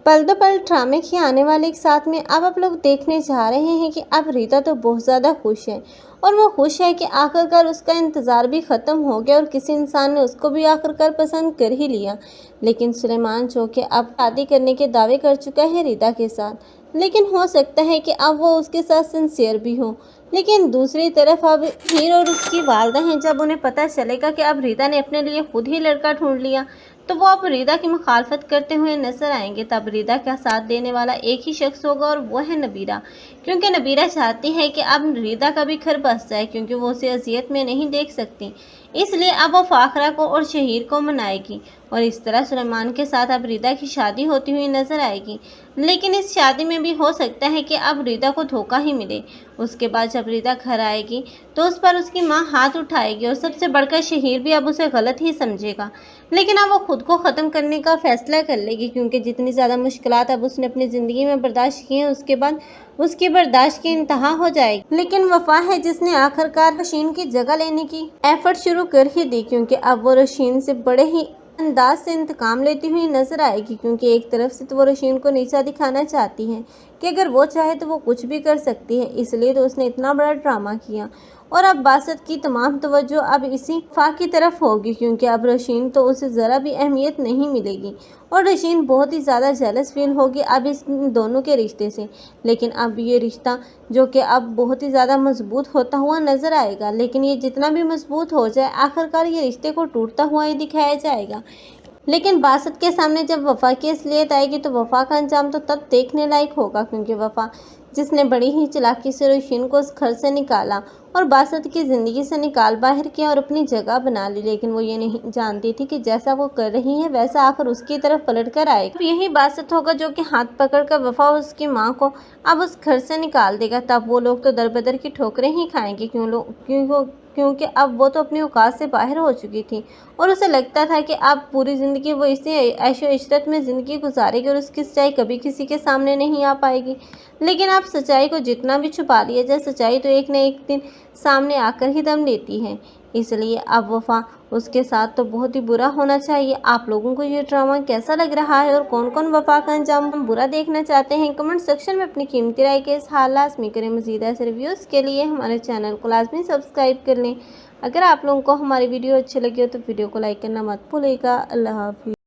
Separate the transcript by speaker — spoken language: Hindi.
Speaker 1: पल दो पल ड्रामे की आने वाले एक साथ में अब आप लोग देखने जा रहे हैं कि अब रीता तो बहुत ज़्यादा खुश है और वो खुश है कि आखिरकार उसका इंतज़ार भी ख़त्म हो गया और किसी इंसान ने उसको भी आखिरकार पसंद कर ही लिया। लेकिन सुलेमान जो कि अब शादी करने के दावे कर चुका है रीता के साथ, लेकिन हो सकता है कि अब वो उसके साथ सिंसियर भी हो। लेकिन दूसरी तरफ अब हीर और उसकी वालदा हैं, जब उन्हें पता चलेगा कि अब रीता ने अपने लिए खुद ही लड़का ढूंढ लिया तो वो अब रीदा की मुखालफत करते हुए नजर आएंगे। तब रीदा का साथ देने वाला एक ही शख्स होगा और वो है नबीरा, क्योंकि नबीरा चाहती है कि अब रीदा का भी घर बस जाए, क्योंकि वो उसे अजियत में नहीं देख सकती। इसलिए अब वो फाखरा को और शहीर को मनाएगी और इस तरह सुलेमान के साथ अब रीदा की शादी होती हुई नजर आएगी। लेकिन इस शादी में भी हो सकता है कि अब रीदा को धोखा ही मिले। उसके बाद जब रीदा घर आएगी तो उस पर उसकी माँ हाथ उठाएगी और सबसे बढ़कर शहीर भी अब उसे गलत ही समझेगा। लेकिन अब वो खुद को ख़त्म करने का फैसला कर लेगी, क्योंकि जितनी ज़्यादा मुश्किलात अब उसने अपनी ज़िंदगी में बर्दाश्त की हैं उसके बाद उसकी बर्दाश्त की इंतहा हो जाएगी। लेकिन वफा है जिसने आखिरकार रशीन की जगह लेने की एफर्ट शुरू कर ही दी, क्योंकि अब वो रशीन से बड़े ही अंदाज से इंतकाम लेती हुई नजर आएगी। क्योंकि एक तरफ से तो वो रशीन को नीचा दिखाना चाहती है कि अगर वो चाहे तो वो कुछ भी कर सकती है, इसलिए तो उसने इतना बड़ा ड्रामा किया। और अब बासत की तमाम तवज्जो अब इसी फा की तरफ होगी, क्योंकि अब रशीन तो उसे ज़रा भी अहमियत नहीं मिलेगी और रशीन बहुत ही ज़्यादा जेलस फील होगी अब इस दोनों के रिश्ते से। लेकिन अब ये रिश्ता जो कि अब बहुत ही ज़्यादा मजबूत होता हुआ नज़र आएगा, लेकिन ये जितना भी मजबूत हो जाए आखिरकार ये रिश्ते को टूटता हुआ ही दिखाया जाएगा। लेकिन बासत के सामने जब वफा की असलियत आएगी तो वफा का अंजाम तो तब देखने लायक होगा, क्योंकि वफा जिसने बड़ी ही चालाकी से रशीन को उस घर से निकाला और बासत की ज़िंदगी से निकाल बाहर किया और अपनी जगह बना ली। लेकिन वो ये नहीं जानती थी कि जैसा वो कर रही है वैसा आखिर उसकी तरफ पलट कर आएगा। यही बासत होगा जो कि हाथ पकड़ कर वफा उसकी माँ को अब उस घर से निकाल देगा। तब वो लोग तो दर बदर की ठोकरें ही खाएंगे, क्योंकि अब वो तो अपनी औकात से बाहर हो चुकी थी और उसे लगता था कि अब पूरी ज़िंदगी वो इसी ऐशो इशरत में ज़िंदगी गुजारेगी और उसकी सच्चाई कभी किसी के सामने नहीं आ पाएगी। लेकिन अब सच्चाई को जितना भी छुपा लिया जाए, सच्चाई तो एक न एक दिन सामने आकर ही दम लेती है। इसलिए अब वफा उसके साथ तो बहुत ही बुरा होना चाहिए। आप लोगों को ये ड्रामा कैसा लग रहा है और कौन कौन वफा का अंजाम बुरा देखना चाहते हैं, कमेंट सेक्शन में अपनी कीमती राय के इज़हार लाज़मी करें। मज़ीद ऐसे रिव्यूज़ के लिए हमारे चैनल को लाजमी सब्सक्राइब कर लें। अगर आप लोगों को हमारी वीडियो अच्छी लगी हो तो वीडियो को लाइक करना मत भूलिएगा। अल्लाह हाफिज़।